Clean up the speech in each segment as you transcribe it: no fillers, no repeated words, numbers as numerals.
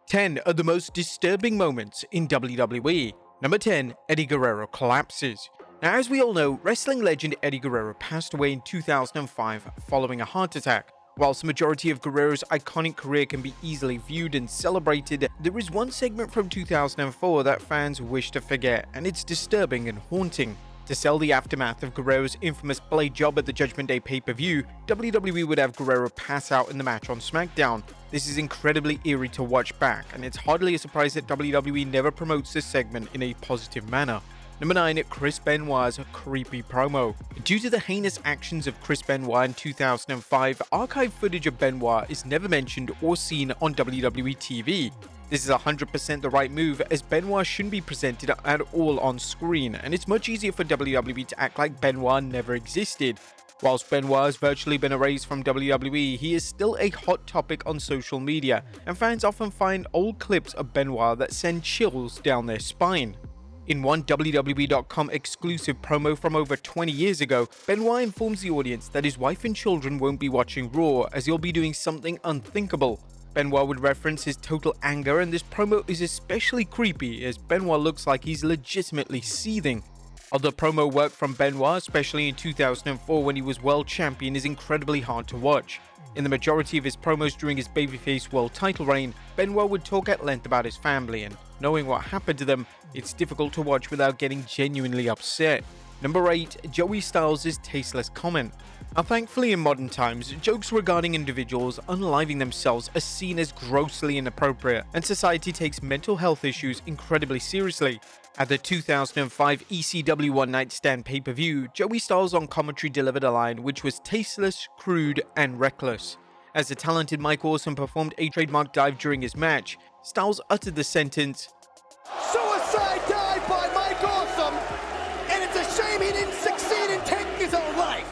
10 of the most disturbing moments in WWE. Number 10, Eddie Guerrero collapses. Now, as we all know, wrestling legend Eddie Guerrero passed away in 2005 following a heart attack. Whilst the majority of Guerrero's iconic career can be easily viewed and celebrated, there is one segment from 2004 that fans wish to forget, and it's disturbing and haunting. To sell the aftermath of Guerrero's infamous blade job at the Judgment Day pay-per-view, WWE would have Guerrero pass out in the match on SmackDown. This is incredibly eerie to watch back, and it's hardly a surprise that WWE never promotes this segment in a positive manner. Number 9, Chris Benoit's creepy promo. Due to the heinous actions of Chris Benoit in 2005, archive footage of Benoit is never mentioned or seen on WWE TV. This is 100% the right move, as Benoit shouldn't be presented at all on screen, and it's much easier for WWE to act like Benoit never existed. Whilst Benoit has virtually been erased from WWE, he is still a hot topic on social media, and fans often find old clips of Benoit that send chills down their spine. In one WWE.com exclusive promo from over 20 years ago, Benoit informs the audience that his wife and children won't be watching Raw, as he'll be doing something unthinkable. Benoit would reference his total anger, and this promo is especially creepy as Benoit looks like he's legitimately seething. Although promo work from Benoit, especially in 2004 when he was world champion, is incredibly hard to watch. In the majority of his promos during his babyface world title reign, Benoit would talk at length about his family, and knowing what happened to them, it's difficult to watch without getting genuinely upset. Number 8, Joey Styles' tasteless comment. Now, thankfully in modern times, jokes regarding individuals unaliving themselves are seen as grossly inappropriate, and society takes mental health issues incredibly seriously. At the 2005 ECW One Night Stand pay-per-view, Joey Styles on commentary delivered a line which was tasteless, crude, and reckless. As the talented Mike Awesome performed a trademark dive during his match, Styles uttered the sentence, "Suicide dive by Mike Awesome, and it's a shame he didn't succeed in taking his own life."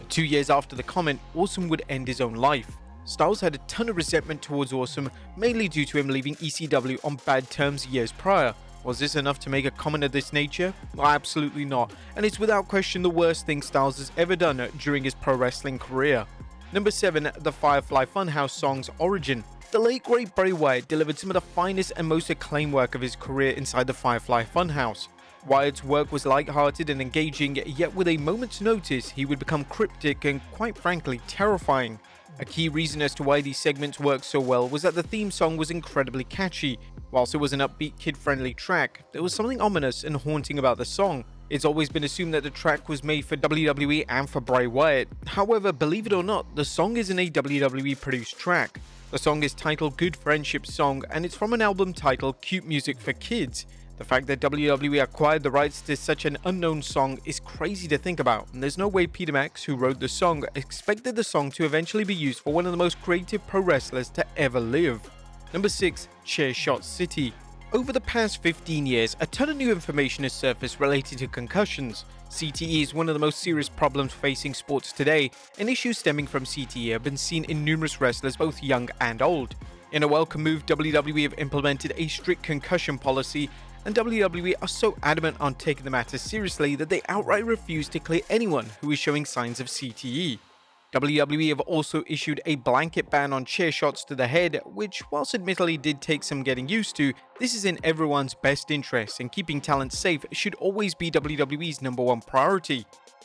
2 years after the comment, Awesome would end his own life. Styles had a ton of resentment towards Awesome, mainly due to him leaving ECW on bad terms years prior. Was this enough to make a comment of this nature? Well, absolutely not, and it's without question the worst thing Styles has ever done during his pro wrestling career. Number 7, the Firefly Funhouse song's origin. The late great Bray Wyatt delivered some of the finest and most acclaimed work of his career inside the Firefly Funhouse. Wyatt's work was light-hearted and engaging, yet with a moment's notice he would become cryptic and quite frankly terrifying. A key reason as to why these segments worked so well was that the theme song was incredibly catchy. Whilst it was an upbeat, kid-friendly track, there was something ominous and haunting about the song. It's always been assumed that the track was made for WWE and for Bray Wyatt. However, believe it or not, the song isn't a WWE-produced track. The song is titled Good Friendship Song, and it's from an album titled Cute Music for Kids. The fact that WWE acquired the rights to such an unknown song is crazy to think about, and there's no way Peter Max, who wrote the song, expected the song to eventually be used for one of the most creative pro wrestlers to ever live. Number 6, Chairshot City. Over the past 15 years, a ton of new information has surfaced related to concussions. CTE is one of the most serious problems facing sports today, and issues stemming from CTE have been seen in numerous wrestlers both young and old. In a welcome move, WWE have implemented a strict concussion policy, and WWE are so adamant on taking the matter seriously that they outright refuse to clear anyone who is showing signs of CTE. WWE have also issued a blanket ban on chair shots to the head, which, whilst admittedly did take some getting used to, this is in everyone's best interest, and keeping talent safe should always be WWE's #1 priority.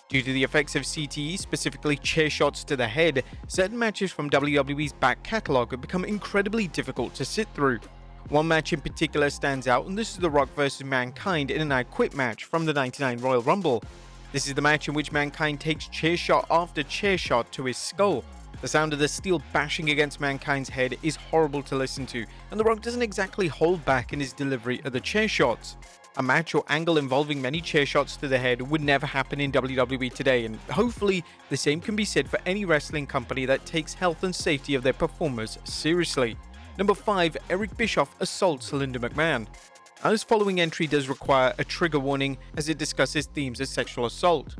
Due to the effects of CTE, specifically chair shots to the head, certain matches from WWE's back catalogue have become incredibly difficult to sit through. One match in particular stands out, and this is The Rock vs Mankind in an I Quit match from the '99 Royal Rumble. This is the match in which Mankind takes chair shot after chair shot to his skull. The sound of the steel bashing against Mankind's head is horrible to listen to, and The Rock doesn't exactly hold back in his delivery of the chair shots. A match or angle involving many chair shots to the head would never happen in WWE today, and hopefully the same can be said for any wrestling company that takes health and safety of their performers seriously. Number 5, Eric Bischoff assaults Linda McMahon. This following entry does require a trigger warning as it discusses themes of sexual assault.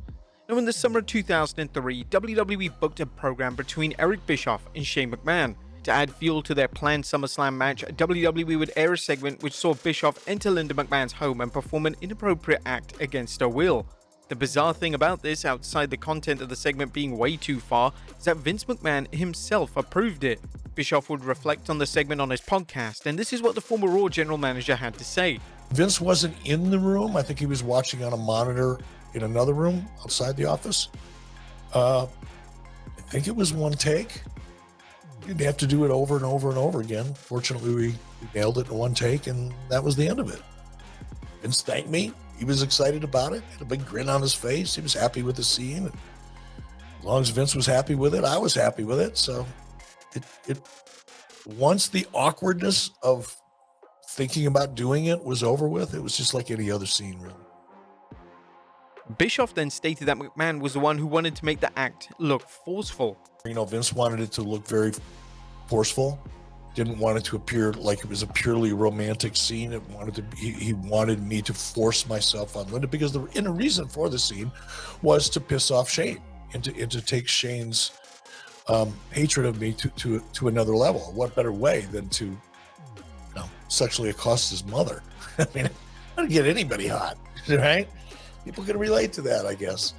Now, in the summer of 2003, WWE booked a program between Eric Bischoff and Shane McMahon. To add fuel to their planned SummerSlam match, WWE would air a segment which saw Bischoff enter Linda McMahon's home and perform an inappropriate act against her will. The bizarre thing about this, outside the content of the segment being way too far, is that Vince McMahon himself approved it. Bischoff would reflect on the segment on his podcast, and this is what the former Raw general manager had to say. Vince wasn't in the room. I think he was watching on a monitor in another room outside the office. I think it was one take. You'd have to do it over and over and over again. Fortunately, we nailed it in one take, and that was the end of it. Vince thanked me. He was excited about it. He had a big grin on his face. He was happy with the scene. As long as Vince was happy with it, I was happy with it. So it once the awkwardness of thinking about doing it was over with, it was just like any other scene, really. Bischoff then stated that McMahon was the one who wanted to make the act look forceful. Vince wanted it to look very forceful. Didn't want it to appear like it was a purely romantic scene. He wanted me to force myself on Linda because the inner reason for the scene was to piss off Shane and to take Shane's hatred of me to another level. What better way than to sexually accost his mother? I mean, how to get anybody hot, right? People can relate to that, I guess.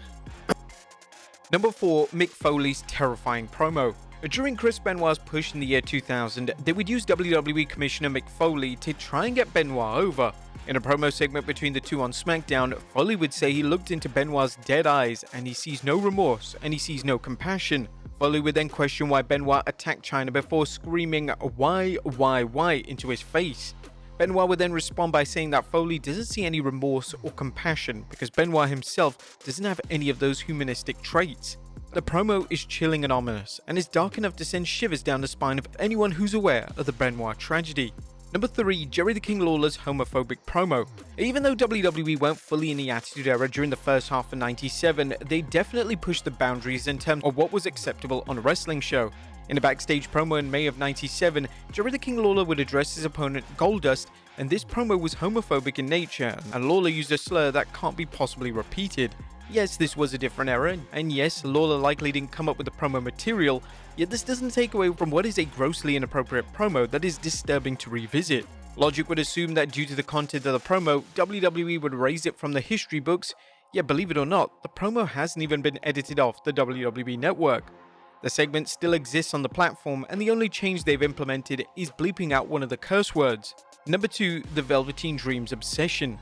Number 4, Mick Foleys' terrifying promo. During Chris Benoit's push in the year 2000, they would use WWE Commissioner Mick Foley to try and get Benoit over. In a promo segment between the two on SmackDown, Foley would say he looked into Benoit's dead eyes and he sees no remorse and he sees no compassion. Foley would then question why Benoit attacked China before screaming why into his face. Benoit would then respond by saying that Foley doesn't see any remorse or compassion because Benoit himself doesn't have any of those humanistic traits. The promo is chilling and ominous and is dark enough to send shivers down the spine of anyone who's aware of the Benoit tragedy. Number 3, Jerry the King Lawler's homophobic promo. Even though WWE weren't fully in the Attitude Era during the first half of '97, they definitely pushed the boundaries in terms of what was acceptable on a wrestling show. In a backstage promo in May of '97, Jerry the King Lawler would address his opponent Goldust, and this promo was homophobic in nature, and Lawler used a slur that can't be possibly repeated. Yes, this was a different era, and yes, Lawler likely didn't come up with the promo material, yet this doesn't take away from what is a grossly inappropriate promo that is disturbing to revisit. Logic would assume that due to the content of the promo, WWE would erase it from the history books, yet believe it or not, the promo hasn't even been edited off the WWE network. The segment still exists on the platform, and the only change they've implemented is bleeping out one of the curse words. Number 2, the Velvetine Dreams obsession.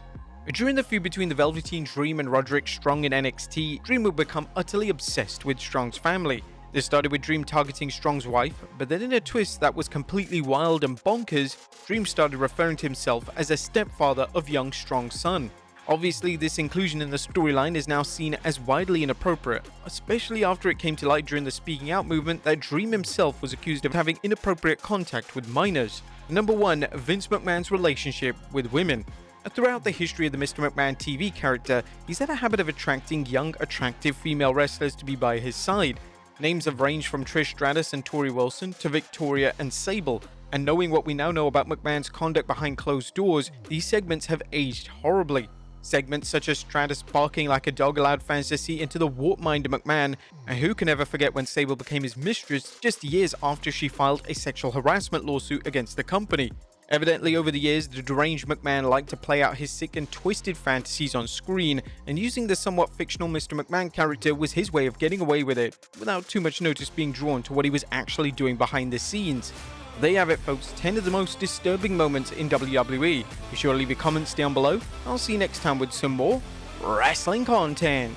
During the feud between the Velveteen Dream and Roderick Strong in NXT, Dream would become utterly obsessed with Strong's family. This started with Dream targeting Strong's wife, but then in a twist that was completely wild and bonkers, Dream started referring to himself as a stepfather of young Strong's son. Obviously, this inclusion in the storyline is now seen as widely inappropriate, especially after it came to light during the Speaking Out movement that Dream himself was accused of having inappropriate contact with minors. Number 1, Vince McMahon's relationship with women. Throughout the history of the Mr. McMahon TV character, he's had a habit of attracting young, attractive female wrestlers to be by his side. Names have ranged from Trish Stratus and Tori Wilson to Victoria and Sable, and knowing what we now know about McMahon's conduct behind closed doors, these segments have aged horribly. Segments such as Stratus barking like a dog allowed fans to see into the warped mind of McMahon, and who can ever forget when Sable became his mistress just years after she filed a sexual harassment lawsuit against the company. Evidently, over the years, the deranged McMahon liked to play out his sick and twisted fantasies on screen, and using the somewhat fictional Mr. McMahon character was his way of getting away with it, without too much notice being drawn to what he was actually doing behind the scenes. There you have it, folks, 10 of the most disturbing moments in WWE. Be sure to leave your comments down below. I'll see you next time with some more wrestling content.